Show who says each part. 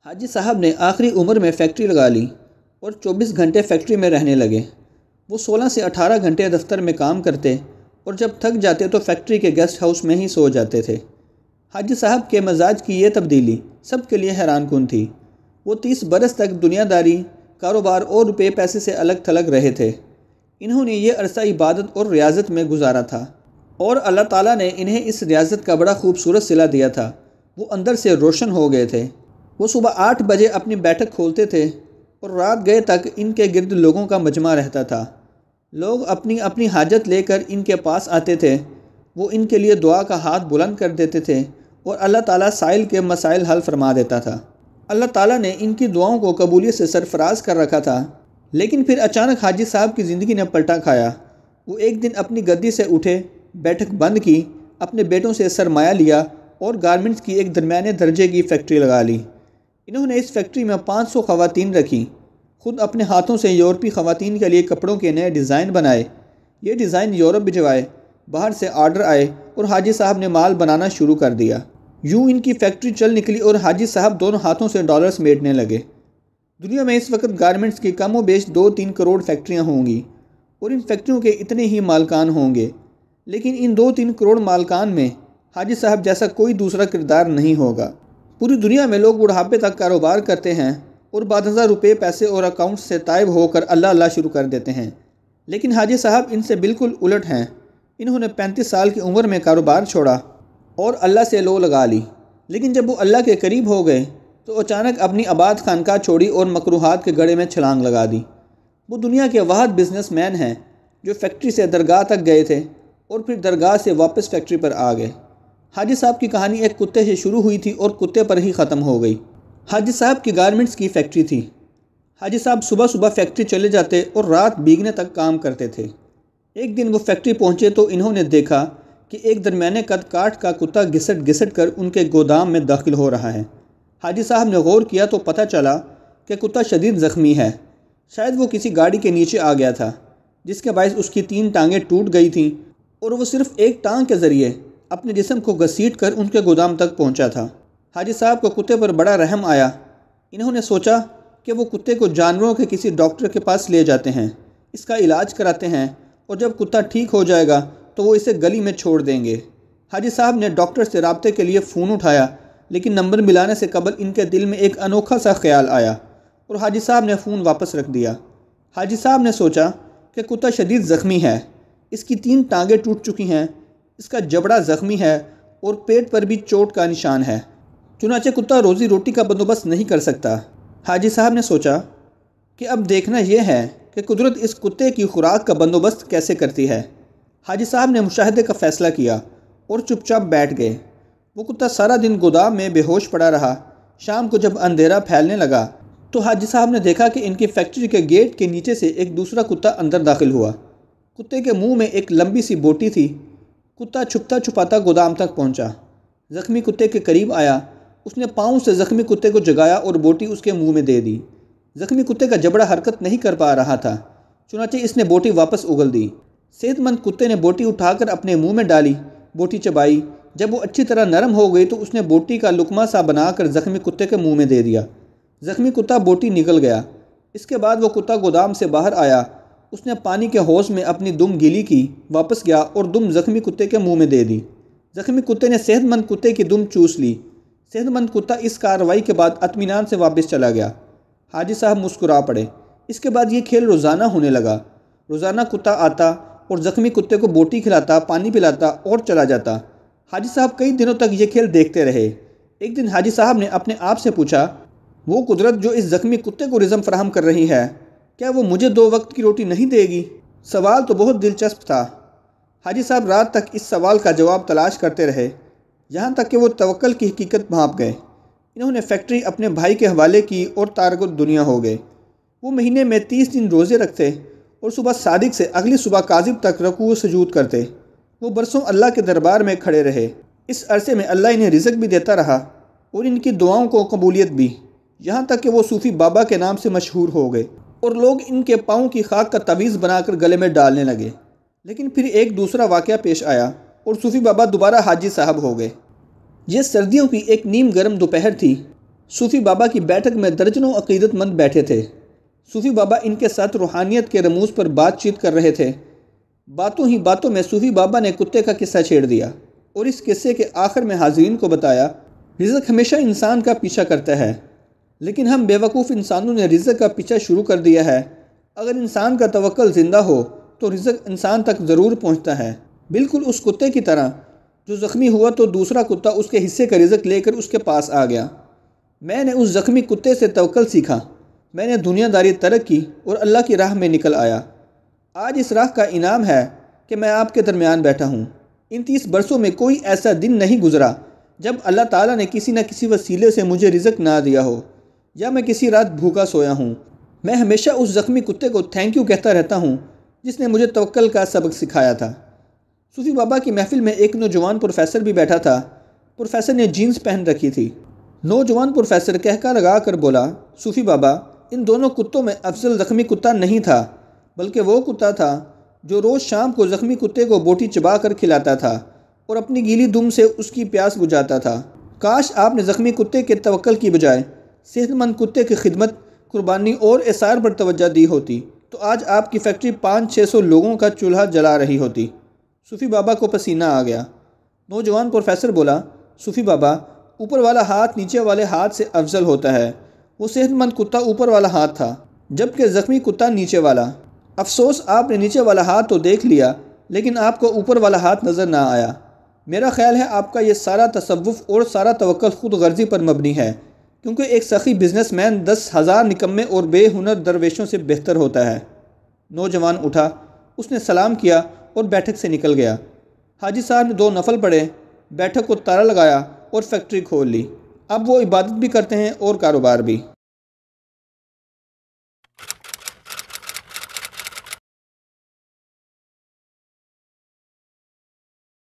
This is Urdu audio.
Speaker 1: حاجی صاحب نے آخری عمر میں فیکٹری لگا لی اور 24 گھنٹے فیکٹری میں رہنے لگے۔ وہ 16 سے 18 گھنٹے دفتر میں کام کرتے اور جب تھک جاتے تو فیکٹری کے گیسٹ ہاؤس میں ہی سو جاتے تھے۔ حاجی صاحب کے مزاج کی یہ تبدیلی سب کے لیے حیران کن تھی۔ وہ 30 برس تک دنیا داری، کاروبار اور روپے پیسے سے الگ تھلگ رہے تھے۔ انہوں نے یہ عرصہ عبادت اور ریاضت میں گزارا تھا اور اللہ تعالیٰ نے انہیں اس ریاضت کا بڑا خوبصورت صلہ دیا تھا۔ وہ اندر سے روشن ہو گئے تھے۔ وہ صبح 8 بجے اپنی بیٹھک کھولتے تھے اور رات گئے تک ان کے گرد لوگوں کا مجمع رہتا تھا۔ لوگ اپنی اپنی حاجت لے کر ان کے پاس آتے تھے۔ وہ ان کے لیے دعا کا ہاتھ بلند کر دیتے تھے اور اللہ تعالیٰ سائل کے مسائل حل فرما دیتا تھا۔ اللہ تعالیٰ نے ان کی دعاؤں کو قبولیت سے سرفراز کر رکھا تھا۔ لیکن پھر اچانک حاجی صاحب کی زندگی نے پلٹا کھایا۔ وہ ایک دن اپنی گدی سے اٹھے، بیٹھک بند کی، اپنے بیٹوں سے سرمایہ لیا اور گارمنٹس کی ایک درمیانے درجے کی فیکٹری لگا لی۔ انہوں نے اس فیکٹری میں 500 خواتین رکھی۔ خود اپنے ہاتھوں سے یورپی خواتین کے لیے کپڑوں کے نئے ڈیزائن بنائے۔ یہ ڈیزائن یورپ بھجوائے، باہر سے آرڈر آئے اور حاجی صاحب نے مال بنانا شروع کر دیا۔ یوں ان کی فیکٹری چل نکلی اور حاجی صاحب دونوں ہاتھوں سے ڈالر سمیٹنے لگے۔ دنیا میں اس وقت گارمنٹس کی کم و بیش 2-3 کروڑ فیکٹریاں ہوں گی اور ان فیکٹریوں کے اتنے ہی مالکان ہوں گے، لیکن ان 2-3 کروڑ مالکان میں حاجی صاحب جیسا کوئی دوسرا کردار نہیں ہوگا۔ پوری دنیا میں لوگ بڑھاپے تک کاروبار کرتے ہیں اور بعد ازاں روپے پیسے اور اکاؤنٹ سے طائب ہو کر اللہ اللہ شروع کر دیتے ہیں، لیکن حاجی صاحب ان سے بالکل الٹ ہیں۔ انہوں نے 35 سال کی عمر میں کاروبار چھوڑا اور اللہ سے لو لگا لی، لیکن جب وہ اللہ کے قریب ہو گئے تو اچانک اپنی آباد خانقاہ چھوڑی اور مکروہات کے گڑھے میں چھلانگ لگا دی۔ وہ دنیا کے واحد بزنس مین ہیں جو فیکٹری سے درگاہ تک گئے تھے اور پھر درگاہ سے واپس فیکٹری پر آ گئے۔ حاجی صاحب کی کہانی ایک کتے سے شروع ہوئی تھی اور کتے پر ہی ختم ہو گئی۔ حاجی صاحب کی گارمنٹس کی فیکٹری تھی۔ حاجی صاحب صبح صبح فیکٹری چلے جاتے اور رات بیگنے تک کام کرتے تھے۔ ایک دن وہ فیکٹری پہنچے تو انہوں نے دیکھا کہ ایک درمیانے قد کاٹ کا کتا گھسٹ گھسٹ کر ان کے گودام میں داخل ہو رہا ہے۔ حاجی صاحب نے غور کیا تو پتہ چلا کہ کتا شدید زخمی ہے۔ شاید وہ کسی گاڑی کے نیچے آ گیا تھا جس کے باعث اس کی 3 ٹانگیں ٹوٹ گئی تھیں اور وہ صرف ایک ٹانگ کے ذریعے اپنے جسم کو گھسیٹ کر ان کے گودام تک پہنچا تھا۔ حاجی صاحب کو کتے پر بڑا رحم آیا۔ انہوں نے سوچا کہ وہ کتے کو جانوروں کے کسی ڈاکٹر کے پاس لے جاتے ہیں، اس کا علاج کراتے ہیں اور جب کتا ٹھیک ہو جائے گا تو وہ اسے گلی میں چھوڑ دیں گے۔ حاجی صاحب نے ڈاکٹر سے رابطے کے لیے فون اٹھایا، لیکن نمبر ملانے سے قبل ان کے دل میں ایک انوکھا سا خیال آیا اور حاجی صاحب نے فون واپس رکھ دیا۔ حاجی صاحب نے سوچا کہ کتا شدید زخمی ہے، اس کی 3 ٹانگیں ٹوٹ چکی ہیں، اس کا جبڑا زخمی ہے اور پیٹ پر بھی چوٹ کا نشان ہے، چنانچہ کتا روزی روٹی کا بندوبست نہیں کر سکتا۔ حاجی صاحب نے سوچا کہ اب دیکھنا یہ ہے کہ قدرت اس کتے کی خوراک کا بندوبست کیسے کرتی ہے۔ حاجی صاحب نے مشاہدے کا فیصلہ کیا اور چپ چاپ بیٹھ گئے۔ وہ کتا سارا دن گودام میں بے ہوش پڑا رہا۔ شام کو جب اندھیرا پھیلنے لگا تو حاجی صاحب نے دیکھا کہ ان کی فیکٹری کے گیٹ کے نیچے سے ایک دوسرا کتا اندر داخل ہوا۔ کتے کے منہ میں ایک لمبی سی بوٹی تھی۔ کتا چھپتا چھپاتا گودام تک پہنچا، زخمی کتے کے قریب آیا۔ اس نے پاؤں سے زخمی کتے کو جگایا اور بوٹی اس کے منہ میں دے دی۔ زخمی کتے کا جبڑا حرکت نہیں کر پا رہا تھا، چنانچہ اس نے بوٹی واپس اگل دی۔ صحت مند کتے نے بوٹی اٹھا کر اپنے منہ میں ڈالی، بوٹی چبائی۔ جب وہ اچھی طرح نرم ہو گئی تو اس نے بوٹی کا لقمہ سا بنا کر زخمی کتے کے منہ میں دے دیا۔ زخمی کتا بوٹی نگل گیا۔ اس کے بعد وہ کتا گودام سے باہر آیا۔ اس نے پانی کے حوض میں اپنی دم گیلی کی، واپس گیا اور دم زخمی کتے کے منہ میں دے دی۔ زخمی کتے نے صحت مند کتے کی دم چوس لی۔ صحت مند کتا اس کارروائی کے بعد اطمینان سے واپس چلا گیا۔ حاجی صاحب مسکرا پڑے۔ اس کے بعد یہ کھیل روزانہ ہونے لگا۔ روزانہ کتا آتا اور زخمی کتے کو بوٹی کھلاتا، پانی پلاتا اور چلا جاتا۔ حاجی صاحب کئی دنوں تک یہ کھیل دیکھتے رہے۔ ایک دن حاجی صاحب نے اپنے آپ سے پوچھا، وہ قدرت جو اس زخمی کتے کو رزق فراہم کر رہی ہے، کیا وہ مجھے 2 وقت کی روٹی نہیں دے گی؟ سوال تو بہت دلچسپ تھا۔ حاجی صاحب رات تک اس سوال کا جواب تلاش کرتے رہے، یہاں تک کہ وہ توکل کی حقیقت بھانپ گئے۔ انہوں نے فیکٹری اپنے بھائی کے حوالے کی اور تارک الدنیا ہو گئے۔ وہ مہینے میں 30 دن روزے رکھتے اور صبح صادق سے اگلی صبح کاذب تک رکوع و سجود کرتے۔ وہ برسوں اللہ کے دربار میں کھڑے رہے۔ اس عرصے میں اللہ انہیں رزق بھی دیتا رہا اور ان کی دعاؤں کو قبولیت بھی، یہاں تک کہ وہ صوفی بابا کے نام سے مشہور ہو گئے اور لوگ ان کے پاؤں کی خاک کا تعویذ بنا کر گلے میں ڈالنے لگے۔ لیکن پھر ایک دوسرا واقعہ پیش آیا اور صوفی بابا دوبارہ حاجی صاحب ہو گئے۔ یہ سردیوں کی ایک نیم گرم دوپہر تھی۔ صوفی بابا کی بیٹھک میں درجنوں عقیدت مند بیٹھے تھے۔ صوفی بابا ان کے ساتھ روحانیت کے رموز پر بات چیت کر رہے تھے۔ باتوں ہی باتوں میں صوفی بابا نے کتے کا قصہ چھیڑ دیا اور اس قصے کے آخر میں حاضرین کو بتایا، رزق ہمیشہ انسان کا پیچھا کرتا ہے، لیکن ہم بیوقوف انسانوں نے رزق کا پیچھا شروع کر دیا ہے۔ اگر انسان کا توکل زندہ ہو تو رزق انسان تک ضرور پہنچتا ہے، بالکل اس کتے کی طرح جو زخمی ہوا تو دوسرا کتا اس کے حصے کا رزق لے کر اس کے پاس آ گیا۔ میں نے اس زخمی کتے سے توکل سیکھا، میں نے دنیا داری ترک کی اور اللہ کی راہ میں نکل آیا۔ آج اس راہ کا انعام ہے کہ میں آپ کے درمیان بیٹھا ہوں۔ ان 30 برسوں میں کوئی ایسا دن نہیں گزرا جب اللہ تعالیٰ نے کسی نہ کسی وسیلے سے مجھے رزق نہ دیا ہو، یا میں کسی رات بھوکا سویا ہوں۔ میں ہمیشہ اس زخمی کتے کو تھینک یو کہتا رہتا ہوں جس نے مجھے توکل کا سبق سکھایا تھا۔ صوفی بابا کی محفل میں ایک نوجوان پروفیسر بھی بیٹھا تھا۔ پروفیسر نے جینز پہن رکھی تھی۔ نوجوان پروفیسر کہکا لگا کر بولا، صوفی بابا، ان دونوں کتوں میں افضل زخمی کتا نہیں تھا، بلکہ وہ کتا تھا جو روز شام کو زخمی کتے کو بوٹی چبا کر کھلاتا تھا اور اپنی گیلی دم سے اس کی پیاس بجھاتا تھا۔ کاش آپ نے زخمی کتے کے توکل کی بجائے صحت مند کتے کی خدمت، قربانی اور اثار پر توجہ دی ہوتی تو آج آپ کی فیکٹری 500-600 لوگوں کا چولہا جلا رہی ہوتی۔ صوفی بابا کو پسینہ آ گیا۔ نوجوان پروفیسر بولا، صوفی بابا، اوپر والا ہاتھ نیچے والے ہاتھ سے افضل ہوتا ہے۔ وہ صحت مند کتا اوپر والا ہاتھ تھا، جبکہ زخمی کتا نیچے والا۔ افسوس آپ نے نیچے والا ہاتھ تو دیکھ لیا، لیکن آپ کو اوپر والا ہاتھ نظر نہ آیا۔ میرا خیال ہے آپ کا یہ سارا تصوف اور سارا توکل خود غرضی پر مبنی ہے، کیونکہ ایک سخی بزنس مین 10,000 نکمے اور بے ہنر درویشوں سے بہتر ہوتا ہے۔ نوجوان اٹھا، اس نے سلام کیا اور بیٹھک سے نکل گیا۔ حاجی صاحب نے 2 نفل پڑھے، بیٹھک کو تالا لگایا اور فیکٹری کھول لی۔ اب وہ عبادت بھی کرتے ہیں اور کاروبار بھی۔